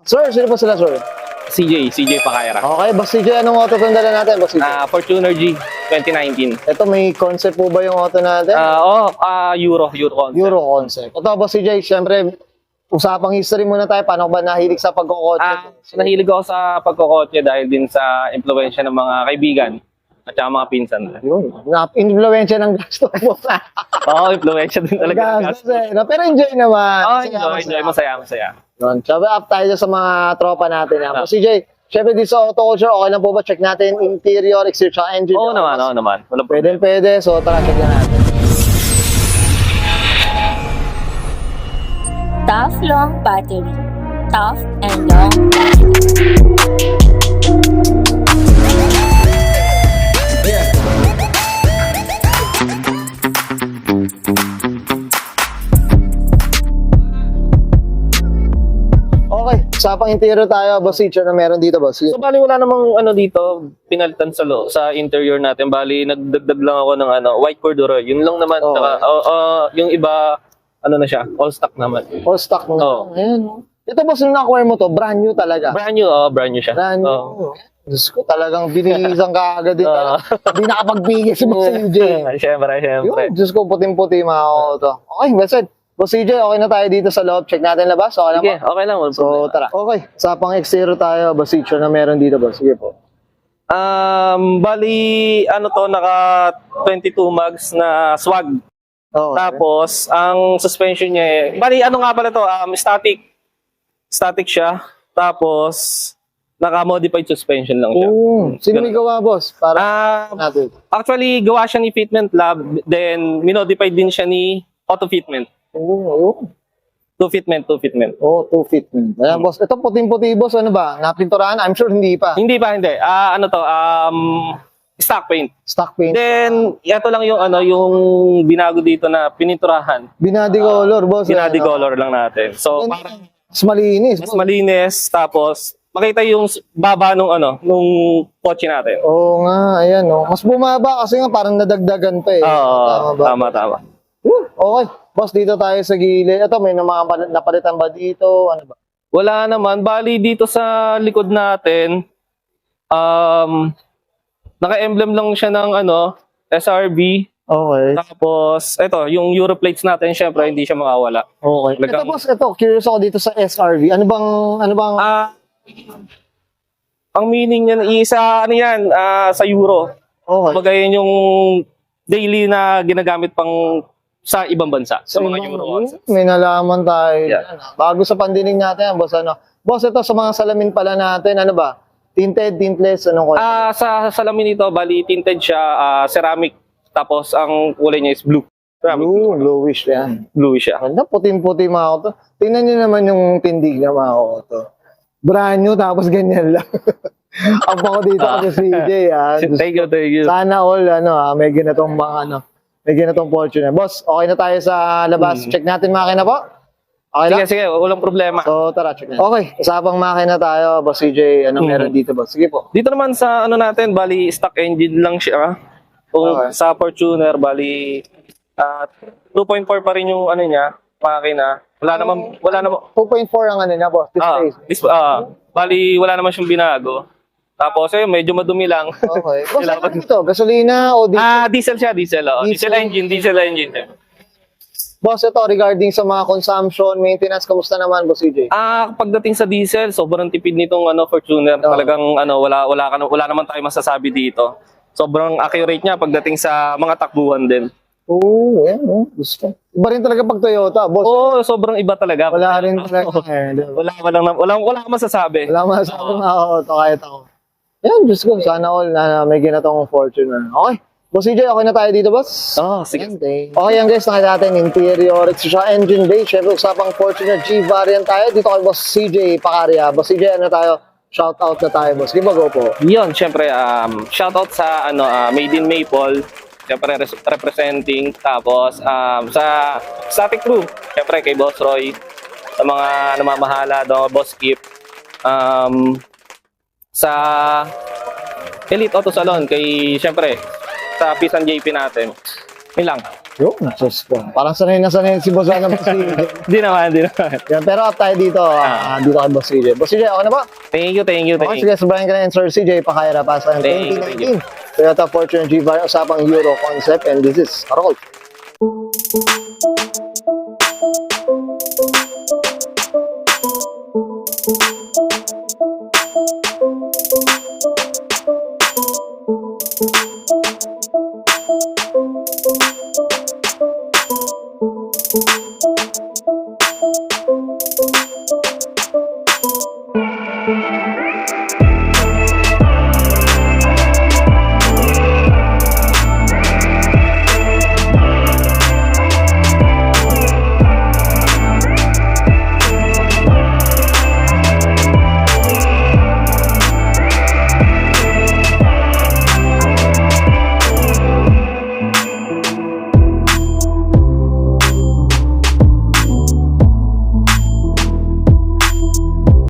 Sir, sino po sila, sir? CJ Pakaira. Okay, Boss CJ, anong auto itong dala natin, Boss CJ? Fortuner G 2019. Ito, may concept po ba yung auto natin? Euro concept. Euro concept. Ito, Boss CJ, syempre, usapang history muna tayo. Paano ba nahilig sa pagkukotse? Nahilig ako sa pagkokotse dahil din sa impluwensya ng mga kaibigan at saka mga pinsan. Yun, na-influensya ng gasto mo. Oo, impluwensya din talaga. Gasto eh. No? Pero enjoy naman. Oo, Masaya, enjoy. Masaya. Yun. Sabi, up tayo sa mga tropa natin. Boss CJ, syempre dito sa auto culture, okay lang po ba? Check natin interior, exterior, tsaka engine. Oo naman. Walang problem. Pwede. So, tara, check na natin. Tough long battery. Tough and long battery. Okay, usapang interior tayo, Boss CJ, na meron dito, Boss. So bali wala namang dito pinalitan sa interior natin. Bali nagdagdag lang ako ng white corduroy. Yun lang naman. Oo. Saka, yung iba na siya, all stock naman. All stock na. Oo. Ayan. Ito, Boss, nung na-acquire mo to, brand new talaga. Brand new siya. Brand new. Oo. Diyos ko, talagang binilisan ka agad din. Hindi nakapagpigil si Boss CJ. Siyempre. Yun, Diyos ko, puting-puti mga auto. Okay, Besed. Boss CJ, okay na tayo dito sa loob. Check natin labas. Okay lang Sige, po? okay lang. Walang So, problema. tara. Okay, sa pang exterior tayo, Boss CJ, na meron dito, Boss. Sige po. Bali, naka 22 mags na swag. Okay. Tapos, ang suspension niya bali, nga pala to, static. Static siya. Tapos, naka-modified suspension lang siya. Sino may gawa, Boss? Para natin. Actually, gawa siya ni Fitment Lab. Then, minodified din siya ni Auto Fitment. Oo. Two fitment. Oh, 2 feet. Ayan, Boss. Ito, puting-puti, Boss. Ano ba? Napinturahan? I'm sure hindi pa. Hindi. Stock paint. Stock paint. Then, ito lang yung yung binago dito na pininturahan. Binadi color, Boss. Binadi Ayan, color lang natin. So, Yan, parang mas malinis. mas malinis. Tapos, makita yung baba nung kotse natin. Oo nga, ayan, no. Mas bumaba kasi nga parang nadagdagan pa eh. Oo, Tama ba? tama. Okay. Boss, dito tayo sa gilid. Ito, may mga napalitan ba dito? Ano ba? Wala naman. Bali, dito sa likod natin, naka-emblem lang siya ng SRB. Okay. Tapos, ito, yung Euro plates natin, syempre, hindi siya makawala. Okay. Ito, boss, curious ako dito sa SRV. Ano bang, Ang meaning niyan, sa Euro. okay. Kumbaga yun yung daily na ginagamit pang sa ibang bansa, sa mga Euro. May nalaman tayo. Yeah. Yan, bago sa pandinig natin, boss, Boss, ito, sa mga salamin pala natin, ano ba? Tinted, tintless, anong kulay? Sa salamin nito, bali, tinted siya, ceramic. Tapos, ang kulay niya is blue. Ceramic. Bluish yan. Bluish siya. Ganda, puting-puti mga auto. Tingnan nyo naman yung tindig na mga auto. Brand new, tapos ganyan lang. Ang ako dito kasi CJ, Thank you. Sana all, may ginatong mga, may ginatong Fortuner. Boss, okay na tayo sa labas. Check natin makina po. Okay lang? Sige, walang problema. So, tara, check natin. Okay, usapang makina tayo, Boss CJ. Ano meron dito, Boss? Sige po. Dito naman sa natin, bali, stock engine lang siya. Kung Okay. sa Fortuner, bali, 2.4 pa rin yung niya, makina. Wala naman, 2.4 ang niya, Boss. bali, wala naman siyang binago. Tapos, medyo madumi lang. Okay. Boss, ano ito? Gasolina o diesel? Diesel siya, diesel. Diesel engine. Boss, ito, regarding sa mga consumption, maintenance, kamusta naman, Boss CJ? Pagdating sa diesel, sobrang tipid nitong Fortuner. Talagang wala naman tayo masasabi dito. Sobrang accurate niya pagdating sa mga takbuhan din. Oo, yan, gusto. Iba rin talaga pag Toyota, Boss. Oo, sobrang iba talaga. Wala rin talaga. Wala kang masasabi. Wala masasabi mga auto kahit ako. Yan, Diyos ko, sana all na may ginatong Fortuner. Okay. Boss CJ, okay na tayo dito, boss? Sige. Okay yan guys, nakita natin interior, extra engine bay. Syempre, usapang Fortuner G variant tayo. Dito kay Boss CJ Pakaria. Boss CJ, shout out na tayo, boss. Give a go po. Yun, syempre, shout out sa Made in Maple. Syempre, representing. Tapos, sa Static Crew. Syempre, kay Boss Roy. Sa mga namamahala, Boss Kip. Sa Elite Auto Salon, syempre, sa Pisan JP natin. Yun lang. Yun, sus ko. Parang sanay na sanay si Boss Ryan ng Boss CJ. Di naman. Yan, pero up tayo dito, dito kay Boss CJ. Boss CJ, okay na ba? Thank you. Okay, sige, sobrahan ka na yan, Sir CJ Pakayra, para sa Thank you. 2019 Toyota Fortuner G Variant, usapang Euro concept, and this is Caracol.